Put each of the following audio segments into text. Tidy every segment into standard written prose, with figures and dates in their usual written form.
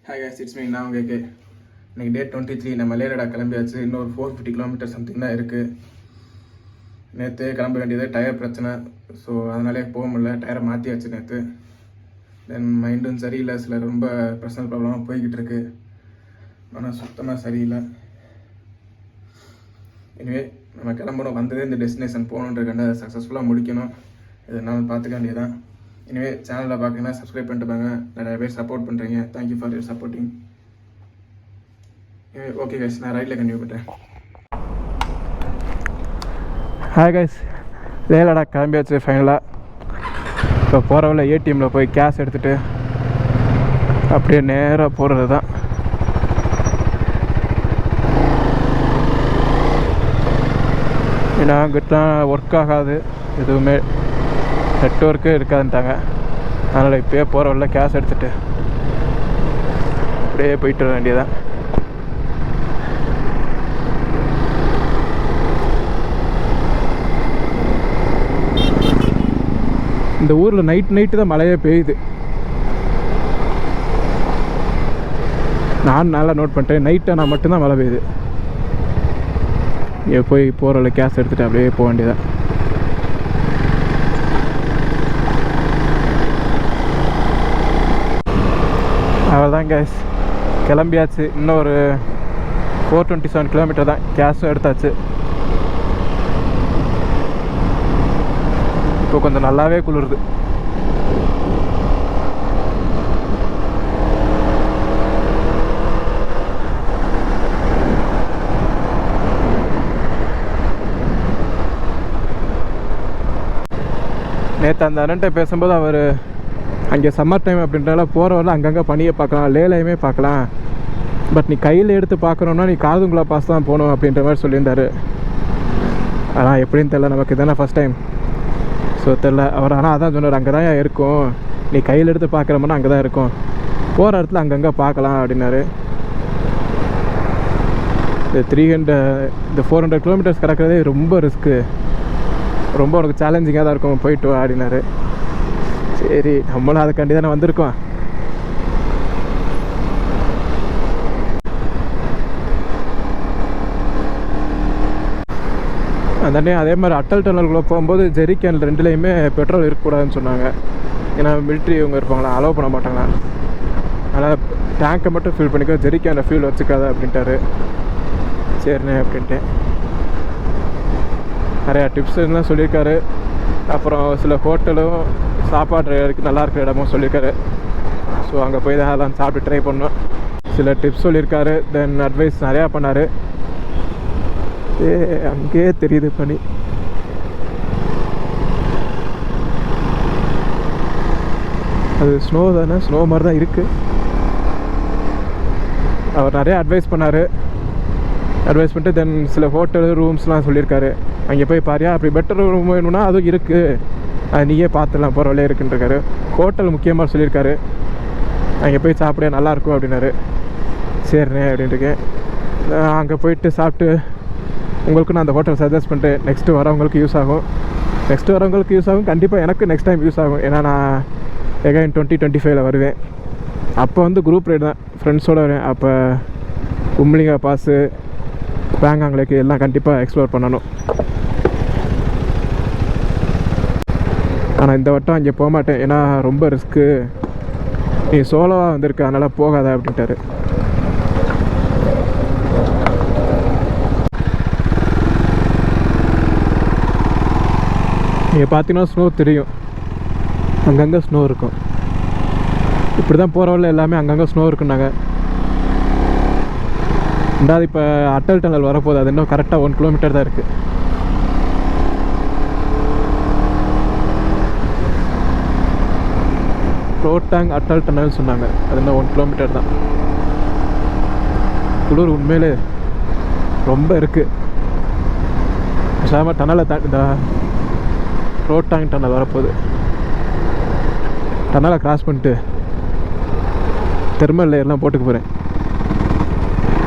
Hi guys, it's me now KK. இன்னைக்கு டே 23 நம்ம லேடா கிளம்பியாச்சு. இன்னொரு 450 கிலோமீட்டர் சம்திங் தான் இருக்குது. நேற்று கிளம்ப வேண்டியது டயர் பிரச்சனை. ஸோ அதனாலே போக முடியல, டயரை மாற்றியாச்சு நேற்று. தென் மைண்டும் சரியில்லை, சில ரொம்ப பர்சனல் ப்ராப்ளமாக போய்கிட்டு இருக்கு. ஆனால் சுத்தமாக சரியில்லை. எனவே நம்ம கிளம்பணும், வந்ததே இந்த டெஸ்டினேஷன் போகணுன்றதுக்காண்ட அதை சக்ஸஸ்ஃபுல்லாக முடிக்கணும். இதனால் பார்த்துக்க வேண்டியதான். எனவே சேனலில் பார்க்குறீங்கன்னா சப்ஸ்கிரைப் பண்ணிட்டு பாருங்க. நிறைய பேர் சப்போர்ட் பண்ணுறீங்க. Thank you for your supporting. Okay guys, நான் ரைட்டில் கன்டினியூ பண்ணுறேன். ஹாய் கைஸ், லே லடாக் கிளம்பியாச்சு ஃபைனலாக. இப்போ போகிறவள்ள ஏடிஎம்மில் போய் கேஷ் எடுத்துகிட்டு அப்படியே நேராக போகிறது தான். ஏன்னா அங்கிட்டலாம் ஒர்க் ஆகாது, எதுவுமே நெட்ஒர்க்கு இருக்காதுன்ட்டாங்க. அதனால் இப்போயே போகிறவள்ள கேஷ் எடுத்துகிட்டு அப்படியே போயிட்டு வர வேண்டியதான். இந்த ஊரில் நைட்டு தான் மழையே பெய்யுது. நான் நல்லா நோட் பண்ணிட்டேன், நைட்டு ஆனால் மட்டும்தான் மழை பெய்யுது. இங்கே போய் போகிறவள்ள கேஷ் எடுத்துகிட்டு அப்படியே போக வேண்டியதான். அவ்வளோதான் கேஸ், கிளம்பியாச்சு. இன்னொரு 427 கிலோமீட்டர் தான். கேஷும் எடுத்தாச்சு. இப்போ கொஞ்சம் நல்லாவே குளிருது. நேற்று அந்த அண்ணன்ட்ட பேசும்போது அவர் அங்கே சம்மர் டைம் அப்படின்றனால போகிறவரில் அங்கங்கே பனியை பார்க்கலாம், லேலையுமே பார்க்கலாம். பட் நீ கையில் எடுத்து பார்க்கணுன்னா நீ காதுங்குள்ளே பாஸ் தான் போகணும் அப்படின்ற மாதிரி சொல்லியிருந்தார். ஆனால் எப்படின்னு தெரில, நமக்கு தானே ஃபஸ்ட் டைம். ஸோ தெரில அவர். ஆனால் அதான் சொன்னார், அங்கே தான் இருக்கும், நீ கையில் எடுத்து பார்க்குறோம்னா அங்கே தான் இருக்கும், போகிற இடத்துல அங்கங்கே பார்க்கலாம் அப்படின்னாரு. இந்த 400 கிலோமீட்டர்ஸ் கிடக்கிறதே ரொம்ப ரிஸ்க்கு, ரொம்ப உனக்கு சேலஞ்சிங்காக தான் இருக்கும், போயிட்டு வா அப்படின்னாரு. சரி, நம்மளும் அதுக்காண்டி தானே வந்திருக்கோம். அதே மாதிரி அட்டல் டனலுக்குள்ளே போகும்போது ஜெரிக்கேன் ரெண்டுலேயுமே பெட்ரோல் இருக்கக்கூடாதுன்னு சொன்னாங்க. ஏன்னா மிலிட்ரி இவங்க இருப்பாங்களா, அலோவ் பண்ண மாட்டாங்களா. அதனால் டேங்கை மட்டும் ஃபில் பண்ணிக்கோ, ஜெரிக்கேனில் ஃபியூல் வச்சுக்காத அப்படின்ட்டாரு. சரிண்ணே அப்படின்ட்டு நிறையா டிப்ஸ் எல்லாம் சொல்லியிருக்காரு. அப்புறம் சில ஹோட்டலும் சாப்பாடு நல்லா இருக்கிற இடமும் சொல்லியிருக்காரு. ஸோ அங்கே போய் தான் அதெல்லாம் சாப்பிட்டு ட்ரை பண்ணோம். சில டிப்ஸ் சொல்லியிருக்காரு, தென் அட்வைஸ் நிறையா பண்ணார். அங்கேயே தெரியுது பனி. அது ஸ்னோ தானே, ஸ்னோ மாதிரி தான் இருக்குது. அவர் நிறையா அட்வைஸ் பண்ணார். அட்வைஸ் பண்ணிட்டு தென் சில ஹோட்டலு ரூம்ஸ்லாம் சொல்லியிருக்காரு. அங்கே போய் பாரியா, அப்படி பெட்டர் ரூம் வேணும்னா அதுவும் இருக்குது, அது நீயே பார்த்துலாம் போகிற வழியே இருக்குன்றிருக்காரு. ஹோட்டல் முக்கியமாக சொல்லியிருக்காரு, அங்கே போய் சாப்பிட நல்லாயிருக்கும் அப்படின்னாரு. சரிண்ணே அப்படின்ட்டுருக்கேன். அங்கே போயிட்டு சாப்பிட்டு உங்களுக்கு நான் அந்த ஹோட்டல் சஜஸ்ட் பண்ணுறேன். நெக்ஸ்ட்டு வரவங்களுக்கு யூஸ் ஆகும். கண்டிப்பாக எனக்கு நெக்ஸ்ட் டைம் யூஸ் ஆகும். ஏன்னா நான் எகைன் 2025 வருவேன். அப்போ குரூப் ரைடு தான், ஃப்ரெண்ட்ஸோடு வருவேன். அப்போ கும்ளிங்கா பாஸு, பேங்காங் லேக்கு எல்லாம் கண்டிப்பாக எக்ஸ்ப்ளோர் பண்ணணும். ஆனால் இந்த வட்டம் அங்கே போக மாட்டேன், ஏன்னா ரொம்ப ரிஸ்க்கு, நீ சோலோவாக வந்திருக்க, அதனால் போகாத அப்படின்ட்டாரு. நீங்கள் பார்த்தீங்கன்னா ஸ்னோ தெரியும், அங்கங்கே ஸ்னோ இருக்கும். இப்படி தான் போகிறவள்ள எல்லாமே அங்கங்கே ஸ்னோ இருக்குன்னாங்க. ரெண்டாவது இப்போ அட்டல் டனல் வரப்போகுது, அது இன்னும் கரெக்டாக 1 கிலோமீட்டர் தான் இருக்குது. ரோட்டாங் அட்டல் டனல் சொன்னாங்க, அது இன்னும் 1 கிலோமீட்டர் தான். குளிர் உண்மையிலே ரொம்ப இருக்குது. பேசாமல் டனலை இந்த ரோட்டாங் டனல் வரப்போகுது, டனலை கிராஸ் பண்ணிட்டு தெர்மல் லேயர்லாம் போட்டுக்க போகிறேன்.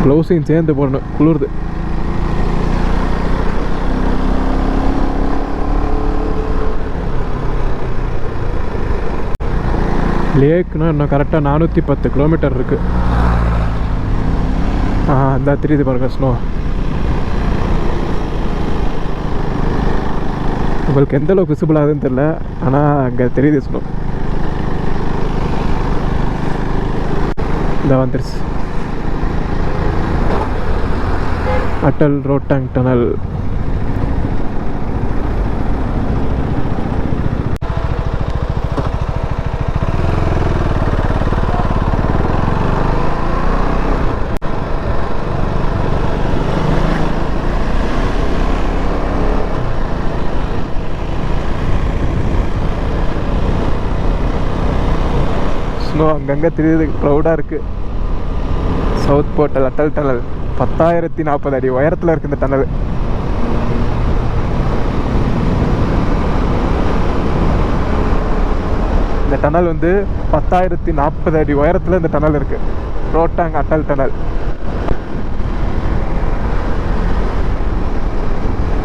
க்ளவுஸையும் சேர்ந்து போடணும், குளிருது. லேக்குன்னா இன்னும் கரெக்டாக 410 கிலோமீட்டர் இருக்குது. அந்த தெரியுது பாருங்க ஸ்னோ. உங்களுக்கு எந்த அளவுக்கு விசிபிள் ஆகுதுன்னு தெரில, ஆனால் அங்கே தெரியுது ஸ்னோ. இந்த வந்துருச்சு அட்டல் ரோட்டாங் டனல். ஸ்னோ அங்கங்கே தெரியுது, க்ரௌடாக இருக்குது. சவுத் போர்ட்டல் அட்டல் டனல் 10,040 அடி உயரத்தில் இருக்குது இந்த டனல். இந்த டனல் வந்து 10,040 அடி உயரத்தில் இந்த டனல் இருக்குது. ரோட்டாங் அட்டல் டனல்.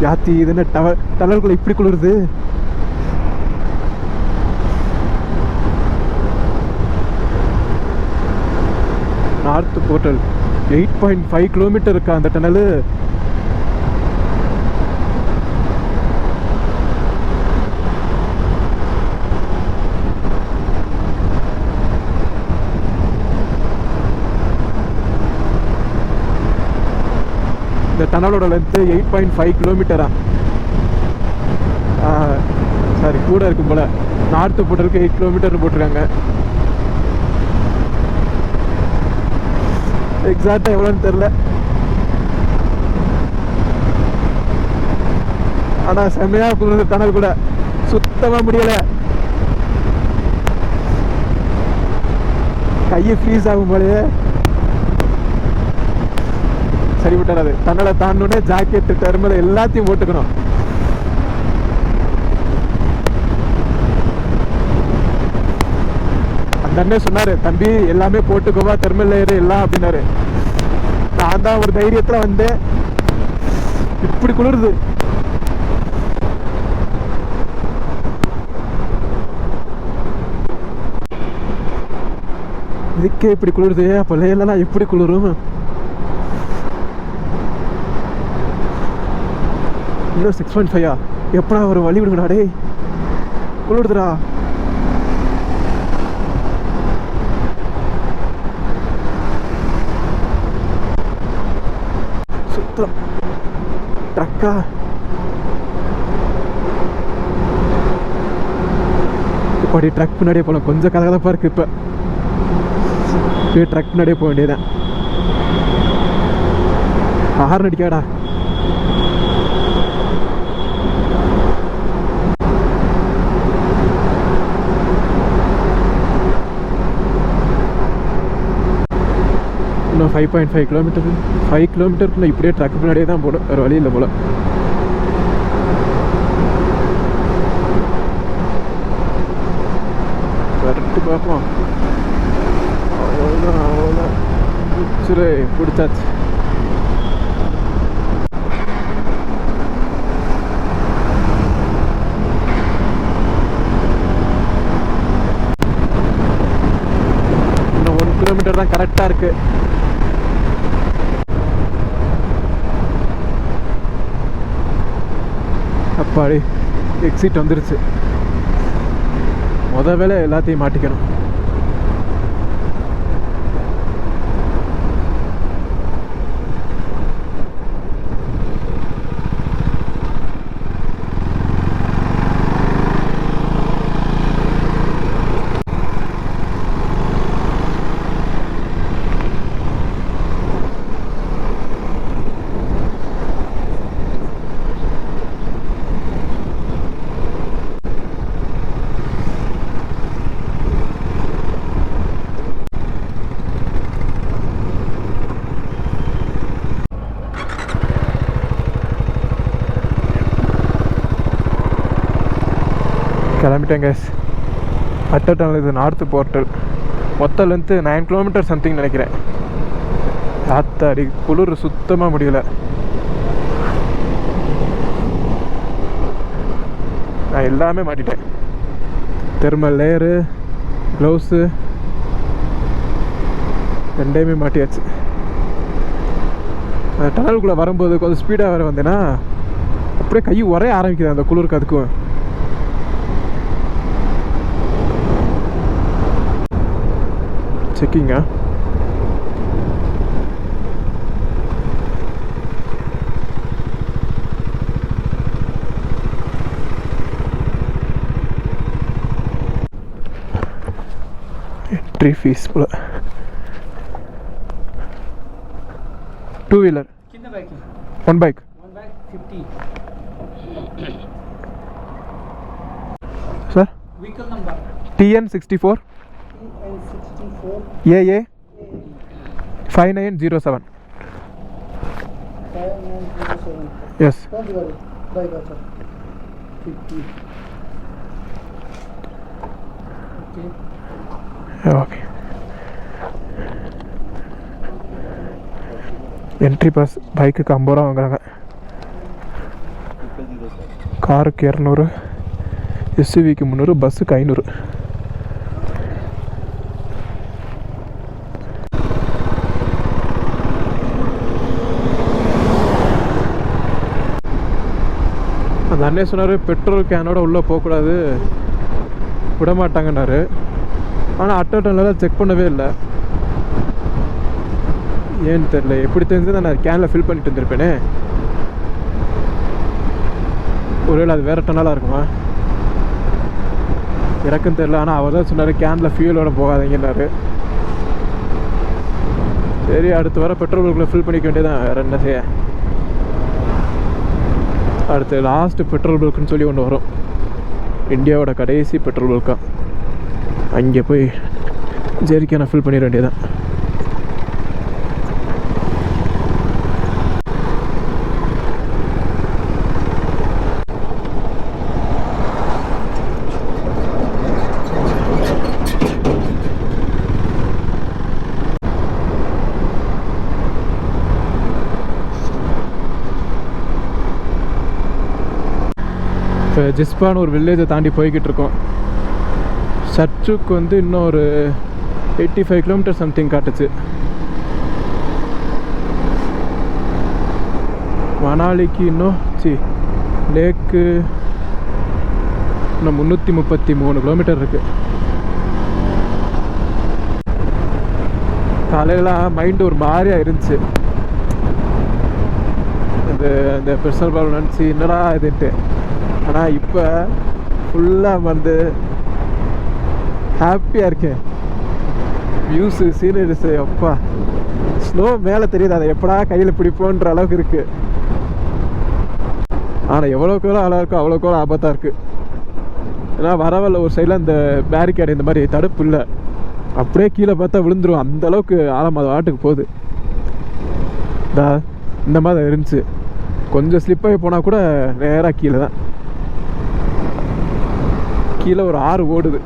யாத்தி இது என்ன டனல்குள்ளே இப்படி குளிருது. நார்த் போர்ட்டல் 8.5 கிலோமீட்டர் இருக்கா அந்த டனலு. இந்த டனலோட லென்த்து 8.5 கிலோமீட்டரா. சாரி, கூட இருக்கும் போல. நார்த் போர்ட்டலுக்கு 8 கிலோமீட்டர் போட்டிருக்காங்க. எக்ஸாக்டாக எவ்வளோன்னு தெரில, ஆனால் செம்மையாக குளிர்ந்த டனல் கூட சுத்தமாக முடியலை. கையை ஃப்ரீஸ் ஆகும் போலயே. சரி விட்டாரு. டனலை தாண்டோடனே ஜாக்கெட்டு டெர்மல் எல்லாத்தையும் போட்டுக்கணும். அந்த அண்ணே சொன்னார், தம்பி எல்லாமே போட்டுக்கோவா, தெர்மல் லேயரு எல்லாம் அப்படின்னாரு. நான் தான் ஒரு தைரியத்தில் வந்தேன். இப்படி குளிருது. இதுக்கே இப்படி குளிருது, அப்போ லேயர்லாம் எப்படி குளிரும்? இன்னும் 6.5 எப்படா ஒரு வழி விடுங்கடா டே, குளிருதுடா. ட்ரக்கா இப்படி ட்ரக் முன்னாடியே போகலாம். கொஞ்சம் கதகதப்பாக இருக்கு. இப்போ ட்ரக் முன்னாடியே போக வேண்டியதான். ஹார்ன் அடிக்காடா. இன்னும் 5.5 கிலோமீட்டர். 5 கிலோமீட்டருக்குள்ள இப்படியே ட்ரக் முன்னாடியே தான் போடும், வேறு வழி இல்லை போல. வரட்டு பார்ப்போம். அவ்வளோதான் அவ்வளோதான், சரி பிடிச்சாச்சு. இன்னும் 1 கிலோமீட்டர் தான் கரெக்டாக இருக்குது. அப்பாடி எக்ஸிட் வந்துருச்சு. முத வேலை எல்லாத்தையும் மாட்டிக்கணும். கிளம்பிட்டேன் கேஸ். அட்டல் டனல் இது நார்த்து போர்ட்டல். மொத்த லென்த்து 9 கிலோமீட்டர் சம்திங் நினைக்கிறேன். ஆத்தாடி குளிர் சுத்தமாக முடியல. நான் எல்லாமே மாட்டிட்டேன். தெர்மல் லேயரு, க்ளவுஸு ரெண்டையுமே மாட்டியாச்சு. அந்த டனலுக்குள்ளே வரும்போது கொஞ்சம் ஸ்பீடாக வர வந்தேன்னா அப்படியே கை உரைய ஆரம்பிக்குது அந்த குளிருக்கு. அதுக்கும் செக்கிங்கா என்ட்ரி ஃபீஸ் போல. 2 wheeler. कितने बाइक है? One bike. One bike 50. Sir. Vehicle number TN 64 TN64 AA 5907. 5907. Yes. कौन सी गाड़ी? बाइक अच्छा 50. Okay. Okay. என்ட்ரி பாஸ் பைக்குக்கு 50 ரூபா வாங்குறாங்க. காருக்கு 200, எஸ்யூவிக்கு 300, பஸ்ஸுக்கு 500. அந்த அண்ணே சொன்னார் பெட்ரோல் கேனோட உள்ளே போகக்கூடாது, விட மாட்டாங்கன்னாரு. ஆனால் அட்டோட்டனில் செக் பண்ணவே இல்லை, ஏன்னு தெரில. எப்படி தெரிஞ்சு நான் கேனில் ஃபில் பண்ணிட்டு இருந்திருப்பேனே. ஒருவேளை அது வேறு டனலாக இருக்குமா எனக்கும் தெரில. ஆனால் அவர் தான் சொன்னார் கேனில் ஃபியூலோட போகாதீங்கன்னாரு. சரி, அடுத்து வர பெட்ரோல் பங்க்ல ஃபில் பண்ணிக்க வேண்டியதான், வேறு என்ன செய்ய. அடுத்து லாஸ்ட்டு பெட்ரோல் பங்க்னு சொல்லி ஒன்று வரும், இந்தியாவோட கடைசி பெட்ரோல் பங்க்கா. அங்கே போய் ஜெரிக்கான ஃபில் பண்ணிட வேண்டியதான். இப்போ ஜிஸ்பான்னு ஒரு வில்லேஜை தாண்டி போய்கிட்டு இருக்கோம். சர்ச்சுக்கு வந்து இன்னும் ஒரு 85 கிலோமீட்டர் சம்திங் காட்டுச்சு. மணாலிக்கு இன்னும் லேக்கு இன்னும் 333 கிலோமீட்டர் இருக்குது. காலையிலாம் மைண்டு ஒரு மாதிரியாக இருந்துச்சு. இந்த பெர்சனல் ப்ராப்ளம் நினச்சி என்னடா இதுன்ட்டு. ஆனால் இப்போ ஃபுல்லாக வந்து ஹாப்பியாக இருக்கேன். வியூஸு, சீனரிஸு, அப்பா ஸ்னோ மேலே தெரியுது, அதை எப்படா கையில் பிடிப்போன்ற அளவுக்கு இருக்குது. ஆனால் எவ்வளோக்கு எவ்வளோ அழகாக இருக்கோ அவ்வளோக்கு எவ்வளோ ஆபத்தாக இருக்குது. ஏன்னா வரவல்ல ஒரு சைடில் இந்த பேரிகேடு இந்த மாதிரி தடுப்பு இல்லை, அப்படியே கீழே பார்த்தா விழுந்துரும், அந்தளவுக்கு ஆழம் அது வாட்டுக்கு போகுது. இந்த மாதிரி இருந்துச்சு. கொஞ்சம் ஸ்லிப்பாகி போனால் கூட நேராக கீழே தான். கீழே ஒரு ஆறு ஓடுது.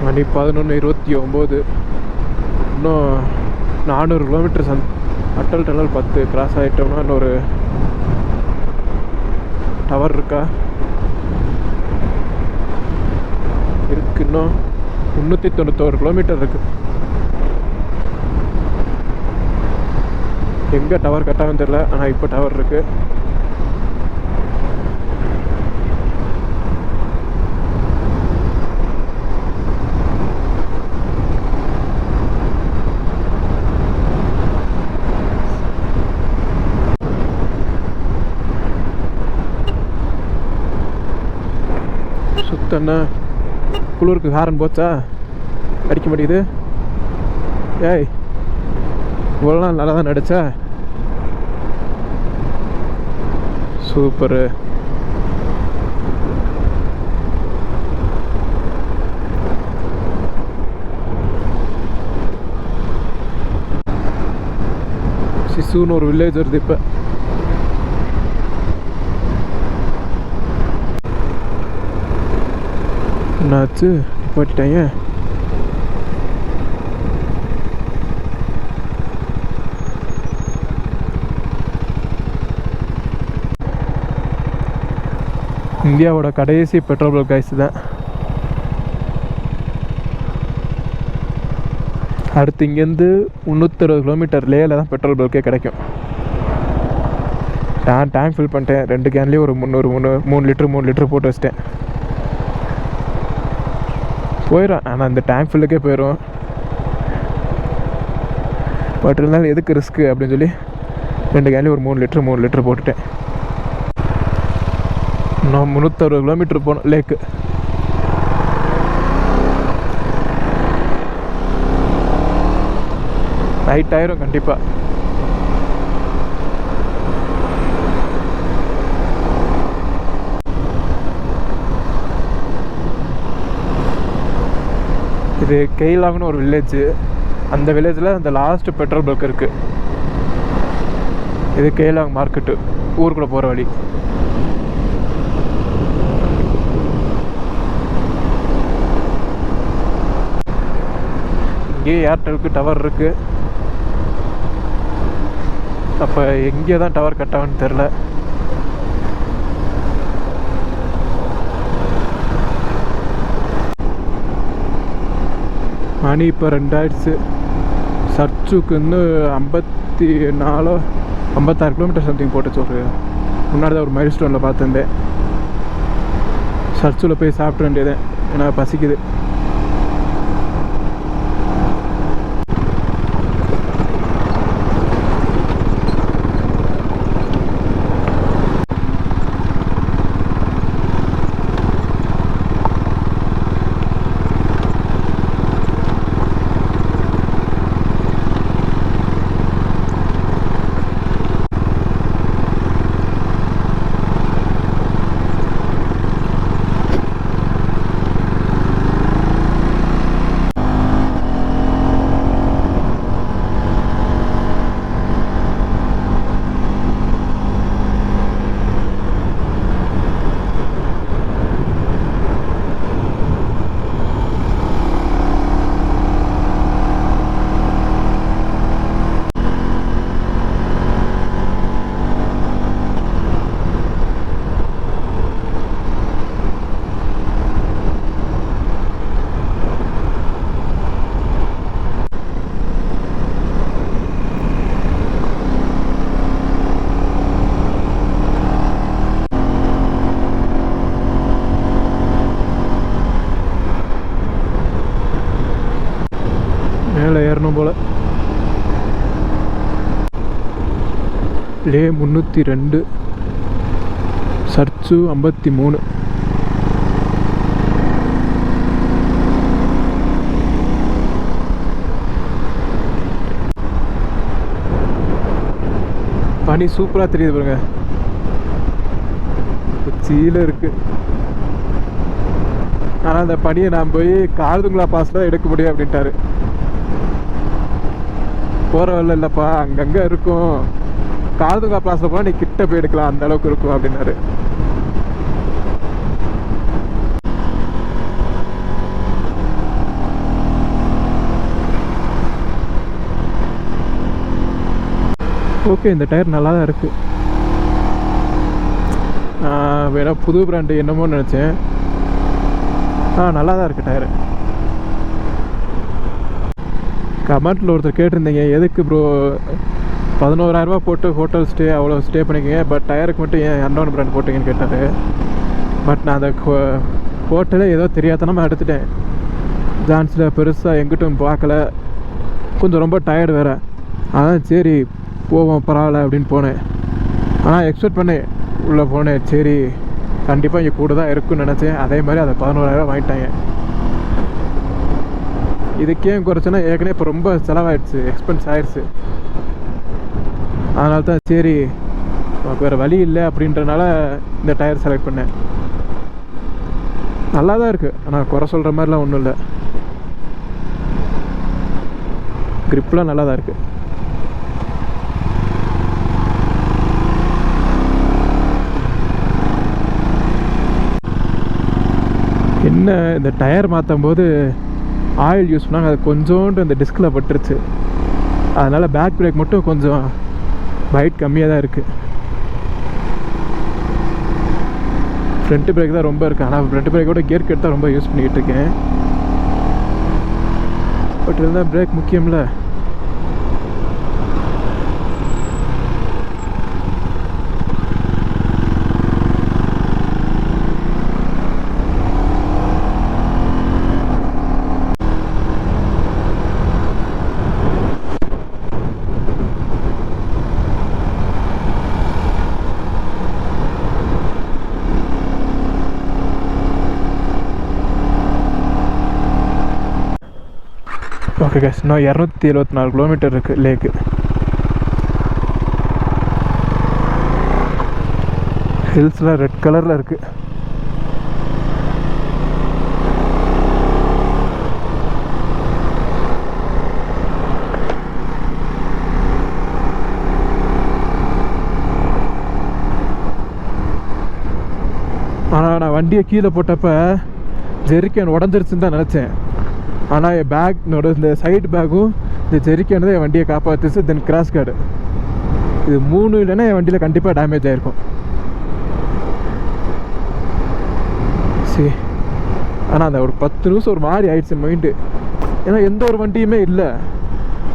மணி 11:29. இன்னும் 400 கிலோமீட்டர் அட்டல் டனல் 10 கிராஸ் ஆகிட்டோம்னா இன்னொரு டவர் இருக்கா இருக்கு. இன்னும் 391 கிலோமீட்டர் இருக்கு. எங்கே டவர் கட்டாமல் தெரியல, ஆனால் இப்போ டவர் இருக்கு. சுத்தண்ணா குளிருக்கு ஹாரன் போச்சா, அடிக்க மாட்டேங்குது. ஏய், இவ்வளோ நாள் நல்லா தான் நடிச்சா. சூப்பரு. சிசுன்னு ஒரு வில்லேஜ் வருது இப்போ. என்னாச்சு போட்டுட்டாங்க. இந்தியாவோட கடைசி பெட்ரோல் பங்க் கைஸ் தான். அடுத்து இங்கேருந்து 360 கிலோமீட்டர் லேயில் தான் பெட்ரோல் பல்கே கிடைக்கும். நான் டேங்க் ஃபில் பண்ணிட்டேன். 2 கேன்லேயும் ஒரு 3 லிட்டர் போட்டு வச்சிட்டேன். போயிடும், ஆனால் அந்த டேங்க் ஃபில்லுக்கே போயிடும். பட் இருந்தாலும் எதுக்கு ரிஸ்க்கு அப்படின்னு சொல்லி 2 கேன்லேயும் ஒரு 3 லிட்டர் போட்டுட்டேன். இன்னும் 360 கிலோமீட்டர் போனோம் லேக்கு. நைட் ஆயிரும் கண்டிப்பாக. இது கெய்லாங்னு ஒரு வில்லேஜ். அந்த வில்லேஜில் அந்த லாஸ்ட் பெட்ரோல் பங்க் இருக்குது. இது கெய்லாங் மார்க்கெட்டு, ஊருக்குள்ளே போகிற வழி. இங்கேயே ஏர்டெலுக்கு டவர் இருக்குது. அப்போ எங்கே தான் டவர் கட் ஆகுன்னு தெரில. மணி இப்போ 2 ஆயிடுச்சு. சர்ச்சுக்கு இன்னும் 56 கிலோமீட்டர் சம்திங் போட்டுச்சு. ஒரு முன்னாடி தான் ஒரு மைல் ஸ்டோனில் பார்த்துருந்தேன். சர்ச்சில் போய் சாப்பிட வேண்டியதேன், ஏன்னா பசிக்குது. மேலே ஏறணும் போல். லே 302, சர்ச்சு 53. பனி சூப்பராக தெரியுது பாருங்க, உச்சியில் இருக்குது. ஆனால் அந்த பனியை நான் போய் காதுங்களா பாஸில் எடுக்க முடியும் அப்படின்ட்டாரு. போகிற வரல இல்லைப்பா, அங்கங்கே இருக்கும், காதுங்களா பாஸில் போனால் நீ கிட்ட போய் எடுக்கலாம், அந்த அளவுக்கு இருக்கும் அப்படின்னாரு. ஓகே, இந்த டயர் நல்லா தான் இருக்குது. வேணா புது பிராண்டு என்னமோன்னு நினச்சேன். நல்லா தான் இருக்குது டயரு. கமெண்ட்டில் ஒருத்தர் கேட்டிருந்தீங்க, எதுக்கு ப்ரோ 11,000 போட்டு ஹோட்டல் ஸ்டே அவ்வளோ ஸ்டே பண்ணிக்கங்க, பட் டயருக்கு மட்டும் ஏன் அன்னோன் பிராண்ட் போட்டிங்கன்னு கேட்டார். பட் நான் அந்த ஹோட்டலே ஏதோ தெரியாதனமாக எடுத்துட்டேன். ஜான்ஸில் பெருசாக எங்கிட்டும் பார்க்கல, கொஞ்சம் ரொம்ப டயர்டு வேறு. அதான் சரி போவோம் பரவாயில்ல அப்படின்னு போனேன். ஆனால் எக்ஸ்பெக்ட் பண்ணேன், உள்ளே போனேன், சரி கண்டிப்பாக இங்கே கூட தான் இருக்குன்னு நினச்சேன். அதே மாதிரி அதை 11,000 வாங்கிட்டாங்க. இதுக்கே குறைச்சோன்னா ஏற்கனவே இப்போ ரொம்ப செலவாயிடுச்சு, எக்ஸ்பென்ஸ் ஆயிடுச்சு. அதனால தான் சரி வேறு வழி இல்லை அப்படின்றனால இந்த டயர் செலக்ட் பண்ணேன். நல்லா தான் இருக்குது, ஆனால் குறை சொல்கிற மாதிரிலாம் ஒன்றும் இல்லை. க்ரிப்லாம் நல்லா தான் இருக்குது. என்ன இந்த டயர் மாற்றும் போது ஆயில் யூஸ் பண்ணாங்க, அது கொஞ்சோண்டு அந்த டிஸ்கில் பட்டுருச்சு. அதனால் பேக் பிரேக் மட்டும் கொஞ்சம் பைட் கம்மியாக தான் இருக்குது. ஃப்ரண்ட் பிரேக் தான் ரொம்ப இருக்குது. ஆனால் ஃப்ரண்ட் பிரேக்கோட கியர் கட் தான் ரொம்ப யூஸ் பண்ணிக்கிட்டு இருக்கேன். பட் இருந்தால் பிரேக் முக்கியம்ல. ஓகே கேஸ், இன்னும் 274 கிலோமீட்டர் இருக்குது லேக்கு. ஹில்ஸ்லாம் ரெட் கலரில் இருக்குது. ஆனால் நான் வண்டியை கீழே போட்டப்போ ஜெரிக்கன் உடஞ்சிருச்சுன்னு தான் நினச்சேன். ஆனால் என் பேக்னோட இந்த சைடு பேக்கும் இந்த ஜெரிக்கன் தான் என் வண்டியை காப்பாற்றுச்சு. தென் கிராஸ் கார்டு, இது 3 இல்லைன்னா என் வண்டியில் கண்டிப்பாக டேமேஜ் ஆகிருக்கும். சரி, ஆனால் அந்த ஒரு 10 நிமிஷம் ஒரு மாதிரி ஆயிடுச்சு மைண்டு. ஏன்னா எந்த ஒரு வண்டியுமே இல்லை,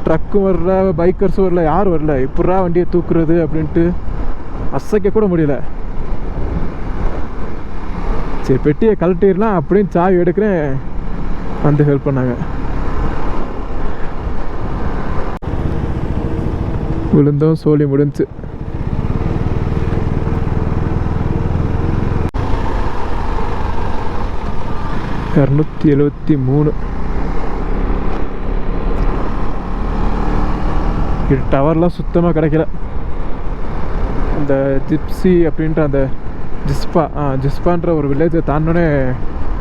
ட்ரக்கும் வரல, பைக்கர்ஸும் வரல, யாரும் வரல. இப்படா வண்டியை தூக்குறது அப்படின்ட்டு அசைக்க கூட முடியல. சரி, பெட்டியை கழட்டிடலாம் அப்படின்னு சாவி எடுக்கிறேன், வந்து ஹெல்ப் பண்ணாங்க. விழுந்தோம், சோலி முடிஞ்சு. $273. இது டவர்லாம் சுத்தமாக கிடைக்கல. அந்த ஜிப்சி அப்படின்ட்டு அந்த ஜிஸ்பான்ற ஒரு வில்லேஜை தாண்டோன்னே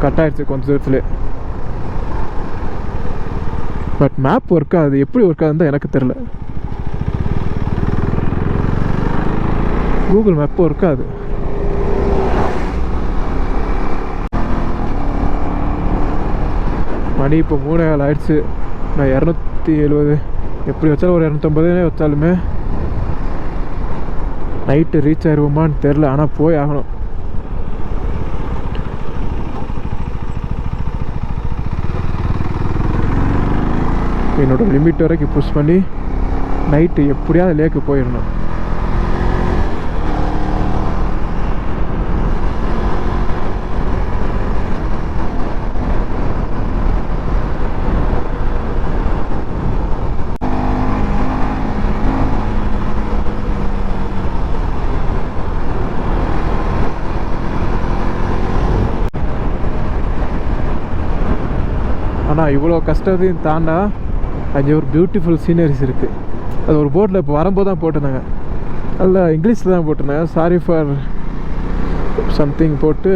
கட் ஆகிடுச்சு கொஞ்சம் தூரத்துலேயே. பட் மேப் ஒர்க் ஆகுது, எப்படி ஒர்க் ஆகுதுன்னு தான் எனக்கு தெரில. கூகுள் மேப் ஒர்க் ஆகுது. மணி இப்போ 3:15 ஆயிடுச்சு. நான் 270 எப்படி வச்சாலும் ஒரு 250 வச்சாலுமே நைட்டு ரீச் ஆயிடுவோமான்னு தெரில. ஆனால் போய் ஆகணும். என்னோட லிமிட் வரைக்கும் புஷ் பண்ணி நைட்டு எப்படியாவது லேக்கு போயிடணும். ஆனால் இவ்வளோ கஷ்டத்தையும் தாண்டா அங்கே ஒரு பியூட்டிஃபுல் சீனரிஸ் இருக்குது. அது ஒரு போர்டில் இப்போ வரும்போது தான் போட்டிருந்தாங்க. அதில் இங்கிலீஷில் தான் போட்டிருந்தாங்க. சாரி ஃபார் சம்திங் போட்டு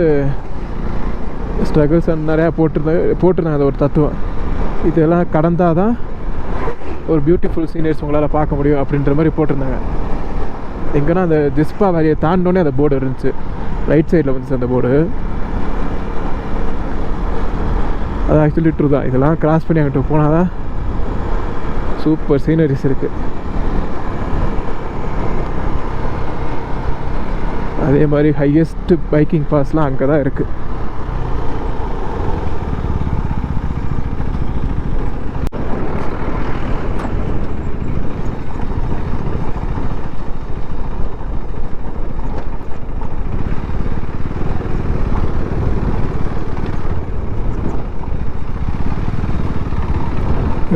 ஸ்ட்ரகிள்ஸ் நிறையா போட்டிருந்தாங்க. அது ஒரு தத்துவம். இதெல்லாம் கடந்தால் தான் ஒரு பியூட்டிஃபுல் சீனரிஸ் உங்களால் பார்க்க முடியும் அப்படின்ற மாதிரி போட்டிருந்தாங்க. எங்கன்னா அந்த ஜிஸ்பா வேலையை தாண்டோன்னே அந்த போர்டு இருந்துச்சு. ரைட் சைடில் வந்துச்சு அந்த போர்டு. அது ஆக்சுவலி ட்ரூ தான். இதெல்லாம் கிராஸ் பண்ணி அங்கிட்டு போனால் தான் சூப்பர் சீனரிஸ் இருக்குது. அதே மாதிரி ஹையஸ்ட் பைக்கிங் பாஸ்லாம் அங்கே தான் இருக்குது.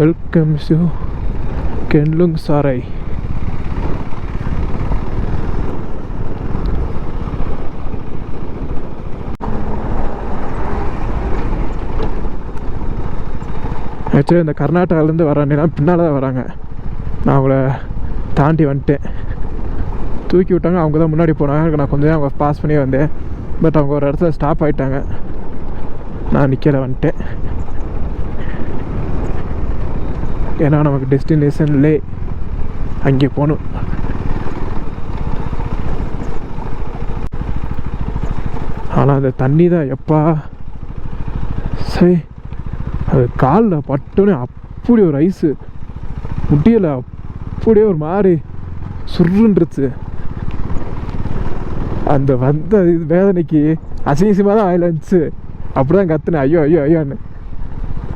வெல்கம் டு கென்லுங் சாரை. ஆக்சுவலி இந்த கர்நாடகாவிலேருந்து வராங்கன்னா பின்னால் தான் வராங்க. நான் அவங்கள தாண்டி வந்துட்டேன். தூக்கி விட்டாங்க, அவங்க தான் முன்னாடி போனாங்க. நான் கொஞ்சம் அவங்க பாஸ் பண்ணி வந்தேன். பட் அவங்க ஒரு இடத்துல ஸ்டாப் ஆகிட்டாங்க. நான் நிற்கல, வந்துட்டேன். ஏன்னா நமக்கு டெஸ்டினேஷன்லே அங்கே போகணும். ஆனால் அந்த தண்ணி தான் எப்பா சரி அது காலில் பட்டோன்னே அப்படி ஒரு ஐஸு முடியலை, அப்படியே ஒரு மாதிரி சுருன்றுச்சு. அந்த வந்த இது வேதனைக்கு அசிங்கமாக தான் ஆயில் இருந்துச்சு. அப்படி தான் கத்துனேன், ஐயோ ஐயோ ஐயோன்னு.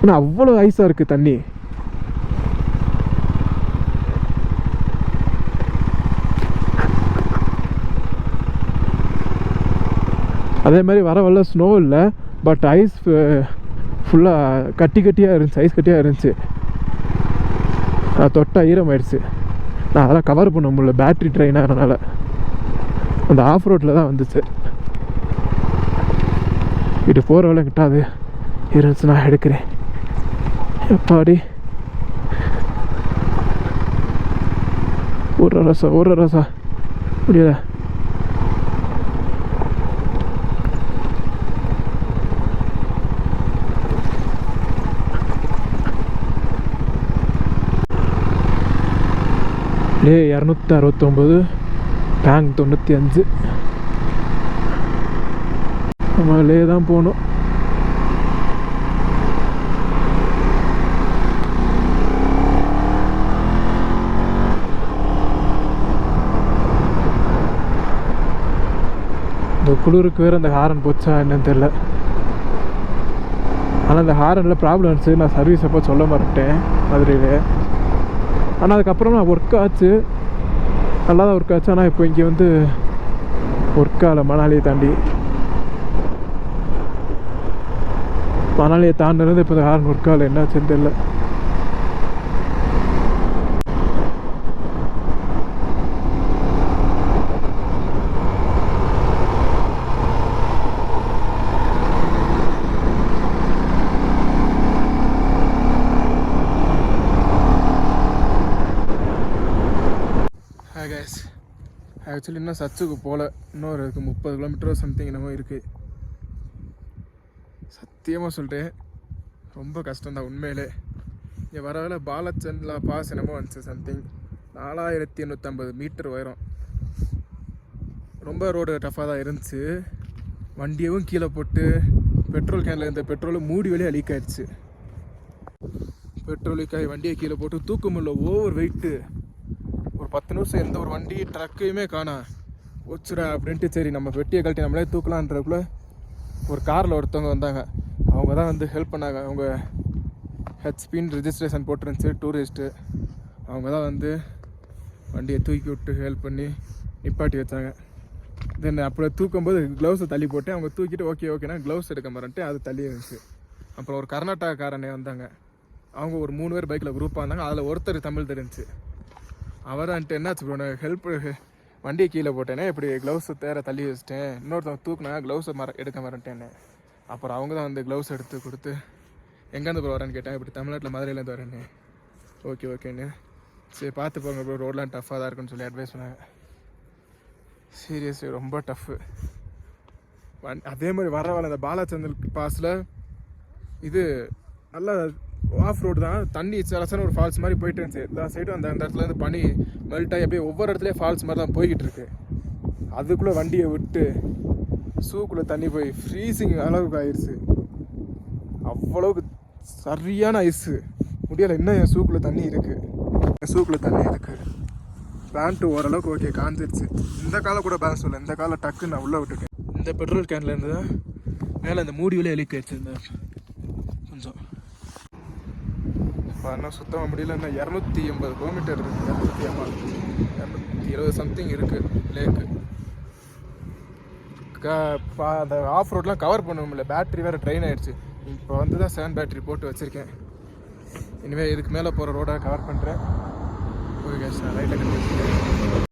ஆனால் அவ்வளோ ஐஸாக இருக்குது தண்ணி. அதே மாதிரி வர வரல ஸ்னோ இல்லை, பட் ஐஸ் ஃபுல்லாக கட்டியாக இருந்துச்சு, ஐஸ் கட்டியாக இருந்துச்சு. தொட்டா ஈரமாயிடுச்சு. நான் அதெல்லாம் கவர் பண்ண முடியல, பேட்ரி ட்ரெயின் ஆகிறனால. அந்த ஆஃப் ரோட்டில் தான் வந்துச்சு. இது போகிற வேலை கிட்டாது இருந்துச்சு, நான் எடுக்கிறேன். எப்பாடி ஒரு ரசா முடியல. லே 269, பேங்க் 95. நம்ம லே தான் போகணும். இந்த குளிருக்கு வேறு அந்த ஹாரன் போச்சா என்னன்னு தெரில. ஆனால் அந்த ஹாரனில் ப்ராப்ளம் இருந்துச்சு. நான் சர்வீஸ் அப்போ சொல்ல மாட்டேன் மதுரையில். ஆனால் அதுக்கப்புறம் நான் ஒர்க் ஆச்சு, நல்லா தான் ஒர்க் ஆச்சு. ஆனால் இப்போ இங்கே வந்து ஒர்க் ஆகலை. மணாலியை தாண்டி மணாலியை தாண்டினது இப்போ இந்த ஹாரன் ஒர்க் ஆகலை, என்னாச்சுன்னு தெரியல. ஆக்சுவலி இன்னும் சச்சுக்கு போகல. இன்னொரு இருக்குது 30 கிலோமீட்டரோ சம்திங் என்னமோ இருக்குது. சத்தியமாக சொல்லிட்டேன், ரொம்ப கஷ்டம்தான் உண்மையிலே. இங்கே வர வேலை பாலச்சந்தில் பாஸ் என்னமோ வந்துச்சு சம்திங் 4850 மீட்டர் உயரம். ரொம்ப ரோடு டஃப்பாக தான் இருந்துச்சு. வண்டியவும் கீழே போட்டு பெட்ரோல் கேனில் இருந்த பெட்ரோலும் மூடி வழியாக லீக் ஆகிடுச்சு. பெட்ரோல் லீக் ஆகி வண்டியை கீழே போட்டு தூக்க முடியல, ஓவர் வெயிட்டு. ஒரு 10 நிமிஷம் எந்த ஒரு வண்டி ட்ரக்கையுமே காணா வச்சுடா அப்படின்ட்டு சரி நம்ம வெட்டியை கழட்டி நம்மளே தூக்கலான்றதுக்குள்ளே ஒரு காரில் ஒருத்தவங்க வந்தாங்க. அவங்க தான் வந்து ஹெல்ப் பண்ணாங்க. அவங்க ஹெச்பின்னு ரிஜிஸ்ட்ரேஷன் போட்டுருந்துச்சு, டூரிஸ்ட்டு. அவங்க தான் வந்து வண்டியை தூக்கி விட்டு ஹெல்ப் பண்ணி நிப்பாட்டி வச்சாங்க. தென் அப்படி தூக்கும்போது க்ளவுஸை தள்ளி போட்டு அவங்க தூக்கிட்டு ஓகேனா க்ளவுஸ் எடுக்க மாறேன்ட்டு அது தள்ளி இருந்துச்சு. அப்புறம் ஒரு கர்நாடகாக்காரனே வந்தாங்க. அவங்க ஒரு 3 பேர் பைக்கில் குரூப்பாக இருந்தாங்க. அதில் ஒருத்தர் தமிழ் தெரிஞ்சிச்சு. அவர்ன்ட்டு என்னாச்சு ப்ரோ, ஹெல்ப் வண்டியை கீழே போட்டேனே, இப்படி க்ளவுஸை தேர தள்ளி வச்சிட்டேன், இன்னொருத்தவங்க தூக்குனா க்ளவுஸை எடுக்க மாறேன்ட்டேன்னு. அப்புறம் அவங்க தான் வந்து க்ளவுஸ் எடுத்து கொடுத்து எங்கேருந்து ப்ரோ வரேன்னு கேட்டேன். இப்படி தமிழ்நாட்டில் மதுரையிலேருந்து வரேன்னு. ஓகேன்னு சரி பார்த்து போங்க ப்ரோ, ரோடெலாம் டஃப்பாக தான் இருக்குன்னு சொல்லி அட்வைஸ் பண்ணாங்க. சீரியஸ்லி ரொம்ப டஃப்பு. அதே மாதிரி வர வேலை அந்த பாலச்சந்தர் பாஸில் இது நல்லா ஆஃப் ரோடு தான். தண்ணி சலசன ஒரு ஃபால்ஸ் மாதிரி போயிட்டு இருந்துச்சு. எல்லா சைடும் அந்த இடத்துலேருந்து பனி மெல்ட் ஆகி அப்படியே ஒவ்வொரு இடத்துலையும் ஃபால்ஸ் மாதிரி தான் போய்கிட்டு இருக்கு. அதுக்குள்ளே வண்டியை விட்டு ஷூக்குள்ளே தண்ணி போய் ஃப்ரீசிங் அளவுக்கு ஆயிடுச்சு. அவ்வளவுக்கு சரியான ஐஸு முடியலை. இன்னும் என் ஷூக்குள்ளே தண்ணி இருக்குது. பேண்ட்டு ஓரளவுக்கு ஓகே காஞ்சிருச்சு. இந்த காலம் கூட பேலன்ஸ் இல்லை. இந்த காலம் டக்குன்னு நான் உள்ளே விட்டுட்டேன். இந்த பெட்ரோல் கேன்லேருந்து தான் மேலே அந்த மூடி வழியாக லீக் ஆயிடுச்சு. இந்த கொஞ்சம் இன்னும் சுத்தமாக முடியல. இன்னும் 280 கிலோமீட்டர் இருக்குது. 270 சம்திங் இருக்குது லேக்கு. அந்த ஆஃப் ரோட்லாம் கவர் பண்ண முடியல, பேட்ரி வேறு ட்ரெயின் ஆகிடுச்சு. இப்போ வந்து தான் 7 பேட்ரி போட்டு வச்சுருக்கேன். இனிமேல் இதுக்கு மேலே போகிற ரோடாக கவர் பண்ணுறேன். ஓகே சார், ரைட்டில் கண்டிப்பாக